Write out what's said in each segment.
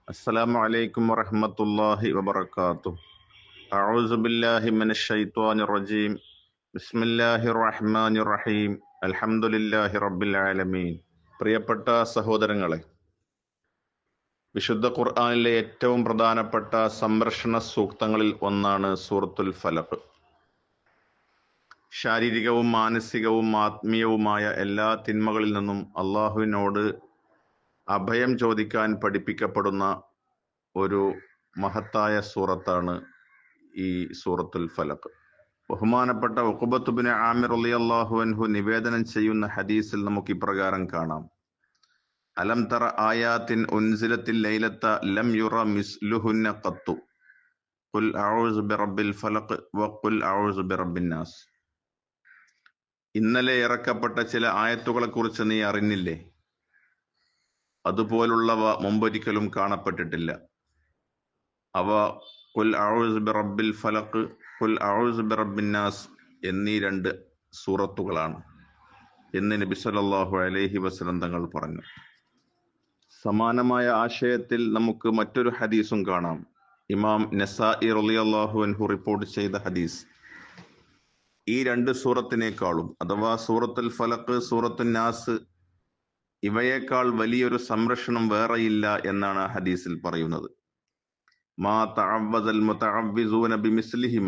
അസ്സലാമു അലൈക്കും വറഹ്മത്തുള്ളാഹി വബറകാതുഹു. അഊസു ബില്ലാഹി മിനശ് ശൈത്വാനിർ റജീം. ബിസ്മില്ലാഹിർ റഹ്മാനിർ റഹീം. അൽഹംദുലില്ലാഹി റബ്ബിൽ ആലമീൻ. പ്രിയപ്പെട്ട സഹോദരങ്ങളെ, വിശുദ്ധ ഖുർആനിലെ ഏറ്റവും പ്രധാനപ്പെട്ട സംരക്ഷണ സൂക്തങ്ങളിൽ ഒന്നാണ് സൂറത്തുൽ ഫലഖ്. ശാരീരികവും മാനസികവും ആത്മീയവുമായ എല്ലാ തിന്മകളിൽ നിന്നും അള്ളാഹുവിനോട് അഭയം ചോദിക്കാൻ പഠിപ്പിക്കപ്പെടുന്ന ഒരു മഹത്തായ സൂറത്താണ് ഈ സൂറത്തുൽ ഫലഖ്. ബഹുമാനപ്പെട്ട ഉഖബത്ത് ബിൻ ആമിർ റളിയല്ലാഹു അൻഹു നിവേദനം ചെയ്യുന്ന ഹദീസിൽ നമുക്ക് ഇപ്രകാരം കാണാം: അലം തറ ആയാത്തിൻ ഉൻസിലത്തിൽ ലൈലത്ത ലം യുറ മിസ്ലുഹുന്ന ഖത്തു ഖുൽ അഊസു ബിറബ്ബിൽ ഫലഖ് വഖുൽ അഊസു ബിറബ്ബിൻ നാസ്. ഇന്നലെ ഇറക്കപ്പെട്ട ചില ആയത്തുകളെ കുറിച്ച് നീ അറിഞ്ഞില്ലേ? അതുപോലുള്ളവ മുമ്പൊരിക്കലും കാണപ്പെട്ടിട്ടില്ല. അവ ഖുൽ അഊസു ബിറബ്ബിൽ ഫലഖ്, ഖുൽ അഊസു ബിറബ്ബിൻ നാസ് എന്നീ രണ്ട് സൂറത്തുകളാണ് എന്ന് നബി സല്ലല്ലാഹു അലൈഹി വസല്ലം തങ്ങൾ പറഞ്ഞു. സമാനമായ ആശയത്തിൽ നമുക്ക് മറ്റൊരു ഹദീസും കാണാം. ഇമാം നസാഇ റളിയല്ലാഹു അൻഹു റിപ്പോർട്ട് ചെയ്ത ഹദീസ്. ഈ രണ്ട് സൂറത്തിനേക്കാളും, അഥവാ സൂറത്തുൽ ഫലഖ്, സൂറത്തുൻ നാസ്, ഇവയേക്കാൾ വലിയൊരു സംരക്ഷണം വേറെയില്ല എന്നാണ് ആ ഹദീസിൽ പറയുന്നത്. മാ തഅവ്വദൽ മുതഅവ്വിസൂന ബിമിസ്ലിഹിമ.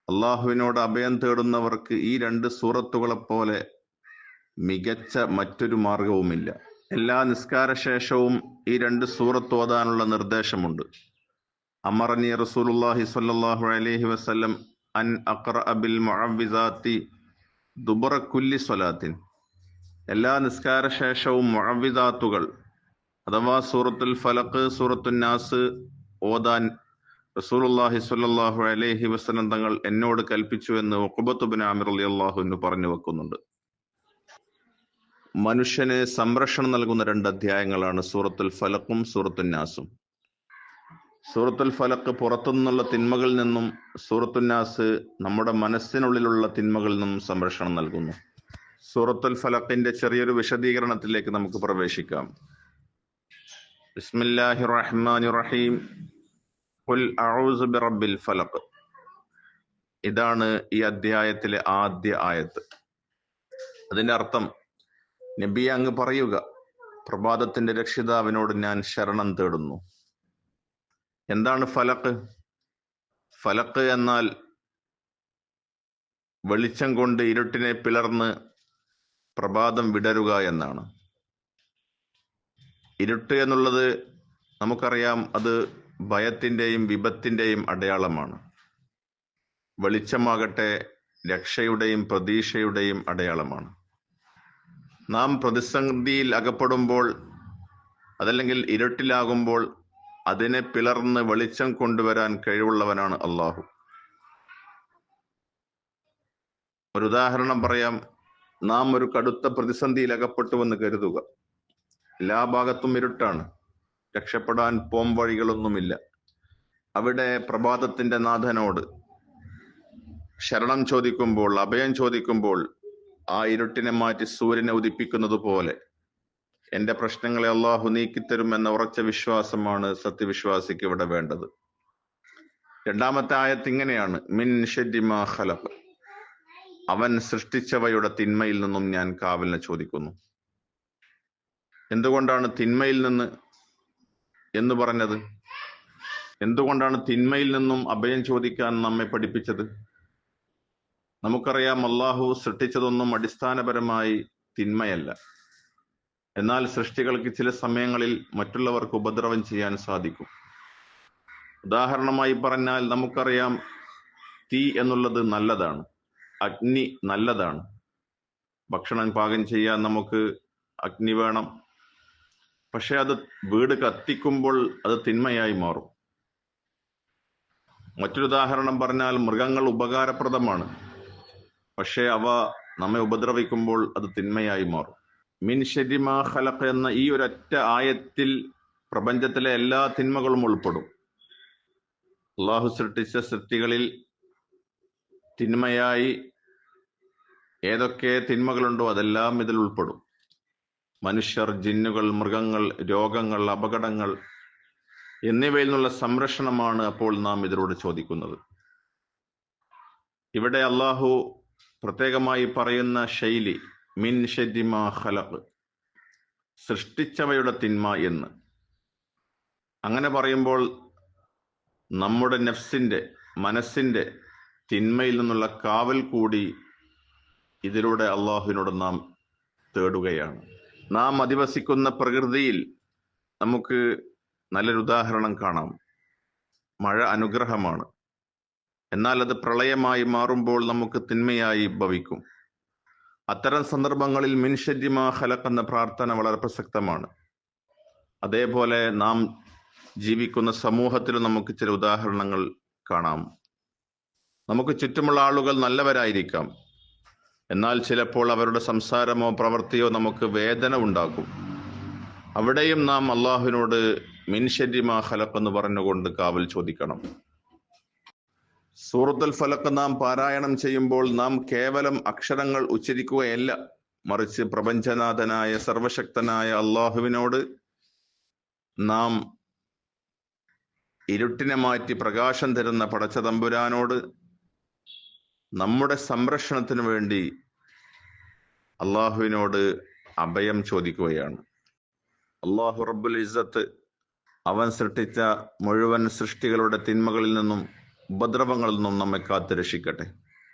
അള്ളാഹുവിനോട് അഭയം തേടുന്നവർക്ക് ഈ രണ്ട് സൂറത്തുകളെ പോലെ മികച്ച മറ്റൊരു മാർഗവുമില്ല. എല്ലാ നിസ്കാര ശേഷവും ഈ രണ്ട് സൂറത്ത് ഓതാനുള്ള നിർദ്ദേശമുണ്ട്. അമറനി റസൂലുള്ളാഹി സ്വല്ലല്ലാഹു അലൈഹി വസല്ലം അൻ അഖറഅ ബിൽ മുഅവ്വിസാത്തി ദുബറ കുല്ലി സ്വലാത്തിൻ. എല്ലാ നിസ്കാര ശേഷവും മുഅവ്വിസാത്തുകൾ അഥവാ സൂറത്തുൽ ഫലഖ്, സൂറത്തുൻ നാസ് ഓതാൻ റസൂലുള്ളാഹി സ്വല്ലല്ലാഹു അലൈഹി വസല്ലം തങ്ങൾ എന്നോട് കൽപ്പിച്ചു എന്ന് ഉഖബത്ത് ബിൻ ആമിർ റളിയല്ലാഹു അൻഹു പറഞ്ഞു വെക്കുന്നുണ്ട്. മനുഷ്യന് സംരക്ഷണം നൽകുന്ന രണ്ട് അധ്യായങ്ങളാണ് സൂറത്തുൽ ഫലഖും സൂറത്തുൻ നാസും. സൂറത്തുൽ ഫലഖ് പുറത്തുനിന്നുള്ള തിന്മകളിൽ നിന്നും, സൂറത്തുൻ നാസ് നമ്മുടെ മനസ്സിനുള്ളിലുള്ള തിന്മകളിൽ നിന്നും സംരക്ഷണം നൽകുന്നു. സൂറത്തുൽ ഫലഖിന്റെ ചെറിയൊരു വിശദീകരണത്തിലേക്ക് നമുക്ക് പ്രവേശിക്കാം. ബിസ്മില്ലാഹിർ റഹ്മാനിർ റഹീം. ഖുൽ അഊസു ബിറബ്ബിൽ ഫലഖ്. ഇതാണ് ഈ അധ്യായത്തിലെ ആദ്യ ആയത്ത്. അതിന്റെ അർത്ഥം, നബിയെ അങ്ങ് പറയുക, പ്രഭാതത്തിന്റെ രക്ഷിതാവിനോട് ഞാൻ ശരണം തേടുന്നു. എന്താണ് ഫലഖ്? ഫലഖ് എന്നാൽ വെളിച്ചം കൊണ്ട് ഇരുട്ടിനെ പിളർന്ന് പ്രഭാതം വിടരുക എന്നാണ്. ഇരുട്ട് എന്നുള്ളത് നമുക്കറിയാം, അത് ഭയത്തിന്റെയും വിപത്തിന്റെയും അടയാളമാണ്. വെളിച്ചമാകട്ടെ രക്ഷയുടെയും പ്രതീക്ഷയുടെയും അടയാളമാണ്. നാം പ്രതിസന്ധിയിൽ അകപ്പെടുമ്പോൾ, അതല്ലെങ്കിൽ ഇരുട്ടിലാകുമ്പോൾ അതിനെ പിളർന്ന് വെളിച്ചം കൊണ്ടുവരാൻ കഴിവുള്ളവനാണ് അള്ളാഹു. ഒരു ഉദാഹരണം പറയാം. നാം ഒരു കടുത്ത പ്രതിസന്ധിയിൽ അകപ്പെട്ടുവെന്ന് കരുതുക. എല്ലാ ഭാഗത്തും ഇരുട്ടാണ്, രക്ഷപ്പെടാൻ പോംവഴികളൊന്നുമില്ല. അവിടെ പ്രഭാതത്തിന്റെ നാഥനോട് ശരണം ചോദിക്കുമ്പോൾ, അഭയം ചോദിക്കുമ്പോൾ, ആ ഇരുട്ടിനെ മാറ്റി സൂര്യനെ ഉദിപ്പിക്കുന്നത് പോലെ എന്റെ പ്രശ്നങ്ങളെ അള്ളാഹു നീക്കിത്തരും എന്ന ഉറച്ച വിശ്വാസമാണ് സത്യവിശ്വാസിക്ക് ഇവിടെ വേണ്ടത്. രണ്ടാമത്തെ ആയത്ത് ഇങ്ങനെയാണ്: മിൻ ശർരി മാ ഖലഖ്. അവൻ സൃഷ്ടിച്ചവയുടെ തിന്മയിൽ നിന്നും ഞാൻ കാവലിനെ ചോദിക്കുന്നു. എന്തുകൊണ്ടാണ് തിന്മയിൽ നിന്ന് എന്ന് പറഞ്ഞത്? എന്തുകൊണ്ടാണ് തിന്മയിൽ നിന്നും അഭയം ചോദിക്കാൻ നമ്മെ പഠിപ്പിച്ചത്? നമുക്കറിയാം, അള്ളാഹു സൃഷ്ടിച്ചതൊന്നും അടിസ്ഥാനപരമായി തിന്മയല്ല. എന്നാൽ സൃഷ്ടികൾക്ക് ചില സമയങ്ങളിൽ മറ്റുള്ളവർക്ക് ഉപദ്രവം ചെയ്യാൻ സാധിക്കും. ഉദാഹരണമായി പറഞ്ഞാൽ, നമുക്കറിയാം, തീ എന്നുള്ളത് നല്ലതാണ്, അഗ്നി നല്ലതാണ്. ഭക്ഷണം പാകം ചെയ്യാൻ നമുക്ക് അഗ്നി വേണം. പക്ഷെ അത് വീട് കത്തിക്കുമ്പോൾ അത് തിന്മയായി മാറും. മറ്റൊരു ഉദാഹരണം പറഞ്ഞാൽ, മൃഗങ്ങൾ ഉപകാരപ്രദമാണ്, പക്ഷെ അവ നമ്മെ ഉപദ്രവിക്കുമ്പോൾ അത് തിന്മയായി മാറും. മിൻ ശർരി മാ ഖലഖ് എന്ന ഈ ഒരൊറ്റ ആയത്തിൽ പ്രപഞ്ചത്തിലെ എല്ലാ തിന്മകളും ഉൾപ്പെടും. അള്ളാഹു സൃഷ്ടിച്ച സൃഷ്ടികളിൽ തിന്മയായി ഏതൊക്കെ തിന്മകളുണ്ടോ അതെല്ലാം ഇതിൽ ഉൾപ്പെടും. മനുഷ്യർ, ജിന്നുകൾ, മൃഗങ്ങൾ, രോഗങ്ങൾ, അപകടങ്ങൾ, എന്നിവയിൽ നിന്നുള്ള സംരക്ഷണമാണ് അപ്പോൾ നാം ഇതിലൂടെ ചോദിക്കുന്നത്. ഇവിടെ അള്ളാഹു പ്രത്യേകമായി പറയുന്ന ശൈലി മിൻ ശദ്ദി മാ ഖലഖ്, സൃഷ്ടിച്ചവയുടെ തിന്മ എന്ന്. അങ്ങനെ പറയുമ്പോൾ നമ്മുടെ നഫ്സിന്റെ, മനസ്സിന്റെ തിന്മയിൽ നിന്നുള്ള കാവൽ കൂടി ഇതിലൂടെ അള്ളാഹുവിനോട് നാം തേടുകയാണ്. നാം അധിവസിക്കുന്ന പ്രകൃതിയിൽ നമുക്ക് നല്ലൊരു ഉദാഹരണം കാണാം. മഴ അനുഗ്രഹമാണ്, എന്നാൽ അത് പ്രളയമായി മാറുമ്പോൾ നമുക്ക് തിന്മയായി ഭവിക്കും. അത്തരം സന്ദർഭങ്ങളിൽ മിൻ ശദ്ദി മാ ഖലഖ് എന്ന പ്രാർത്ഥന വളരെ പ്രസക്തമാണ്. അതേപോലെ നാം ജീവിക്കുന്ന സമൂഹത്തിലും നമുക്ക് ചില ഉദാഹരണങ്ങൾ കാണാം. നമുക്ക് ചുറ്റുമുള്ള ആളുകൾ നല്ലവരായിരിക്കാം, എന്നാൽ ചിലപ്പോൾ അവരുടെ സംസാരമോ പ്രവൃത്തിയോ നമുക്ക് വേദന ഉണ്ടാക്കും. അവിടെയും നാം അള്ളാഹുവിനോട് മിൻ ശദ്ദി മാ ഖലഖ് എന്ന് പറഞ്ഞുകൊണ്ട് കാവൽ ചോദിക്കണം. സൂറത്തുൽ ഫലഖ് നാം പാരായണം ചെയ്യുമ്പോൾ നാം കേവലം അക്ഷരങ്ങൾ ഉച്ചരിക്കുകയല്ല, മറിച്ച് പ്രപഞ്ചനാഥനായ സർവശക്തനായ അള്ളാഹുവിനോട് നാം, ഇരുട്ടിനെ മാറ്റി പ്രകാശം തരുന്ന പടച്ച തമ്പുരാനോട് നമ്മുടെ സംരക്ഷണത്തിനു വേണ്ടി അള്ളാഹുവിനോട് അഭയം ചോദിക്കുകയാണ്. അള്ളാഹു റബ്ബുൽ ഇസ്സത്ത് അവൻ സൃഷ്ടിച്ച മുഴുവൻ സൃഷ്ടികളുടെ തിന്മകളിൽ നിന്നും ഉപദ്രവങ്ങളിൽ നിന്നും നമ്മെ കാത്തു രക്ഷിക്കട്ടെ.